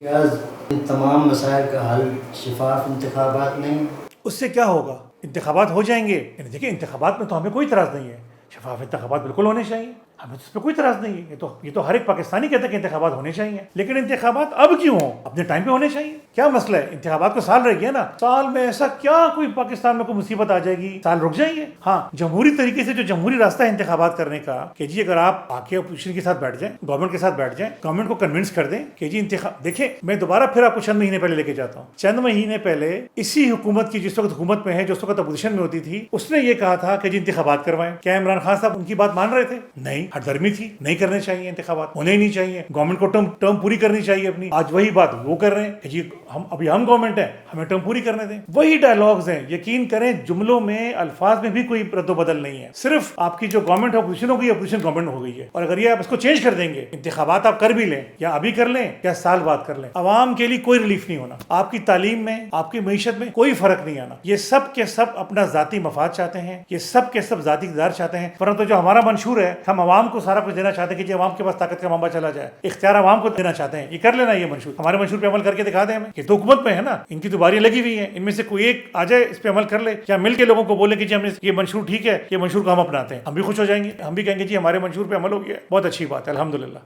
کیا ان تمام مسائل کا حل شفاف انتخابات نہیں؟ اس سے کیا ہوگا؟ انتخابات ہو جائیں گے. یعنی دیکھیں انتخابات میں تو ہمیں کوئی اعتراض نہیں ہے، شفاف انتخابات بالکل ہونے چاہیے، ہمیں اس پہ کوئی اعتراض نہیں ہے. یہ تو ہر ایک پاکستانی کہتا ہے کہ انتخابات ہونے چاہیے، لیکن انتخابات اب کیوں ہوں؟ اپنے ٹائم پہ ہونے چاہیے. کیا مسئلہ ہے؟ انتخابات کو سال رہ گیا نا، سال میں ایسا کیا کوئی پاکستان میں کوئی مصیبت آ جائے گی سال رک جائیں گے؟ ہاں جمہوری طریقے سے جو جمہوری راستہ ہے انتخابات کرنے کا کہ جی اگر آپ آ کے اپوزیشن کے ساتھ بیٹھ جائیں، گورنمنٹ کے ساتھ بیٹھ جائیں، گورنمنٹ کو کنونس کر دیں کہ جی انتخاب دیکھیں. میں دوبارہ پھر آپ کو چند مہینے پہلے لے کے جاتا ہوں. چند مہینے پہلے اسی حکومت کی جس وقت حکومت میں ہے، جو اس وقت اپوزیشن میں ہوتی تھی، اس نے یہ کہا تھا کہ جی انتخابات کروائیں. کیا عمران خان صاحب ان کی بات مان رہے تھے؟ نہیں، ہٹ درمی تھی، نہیں کرنے چاہیے انتخابات، ہونے ہی نہیں چاہیے، گورنمنٹ کو ٹرم پوری کرنی چاہیے اپنی. آج وہی بات وہ کر رہے ہیں کہ جی ہم گورنمنٹ ہیں، ہمیں ٹرم پوری کرنے دیں. وہی ڈائلاگز ہیں. یقین کریں جملوں میں الفاظ میں بھی کوئی رد و بدل نہیں ہے، صرف آپ کی جو گورنمنٹ اپوزیشن ہو گئی، اپوزیشن گورنمنٹ ہو گئی ہے. اور اگر یہ آپ اس کو چینج کر دیں گے، انتخابات آپ کر بھی لیں یا ابھی کر لیں یا سال بعد کر لیں، عوام کے لیے کوئی ریلیف نہیں ہونا. آپ کی تعلیم میں، آپ کی معیشت میں کوئی فرق نہیں آنا. یہ سب کے سب اپنا ذاتی مفاد چاہتے ہیں، یہ سب کے سب ذاتی اقتدار چاہتے ہیں. پرنتو جو ہمارا منشور ہے، ہم عوام کو سارا کچھ دینا چاہتے ہیں کہ جی عوام کے پاس طاقت کا منبع چلا جائے، اختیار عوام کو دینا چاہتے ہیں. یہ کر لینا، یہ منشور ہمارے منشور پہ عمل کر کے دکھا دیں ہمیں. یہ تو حکومت میں ہے نا، ان کی تو باریاں لگی ہوئی ہیں، ان میں سے کوئی ایک آ جائے اس پہ عمل کر لے، یا مل کے لوگوں کو بولے کہ جی ہم نے یہ منشور ٹھیک ہے، یہ منشور کو ہم اپناتے ہیں. ہم بھی خوش ہو جائیں گے، ہم بھی کہیں گے جی ہمارے منشور پہ عمل ہو گیا. بہت اچھی بات ہے، الحمدللہ.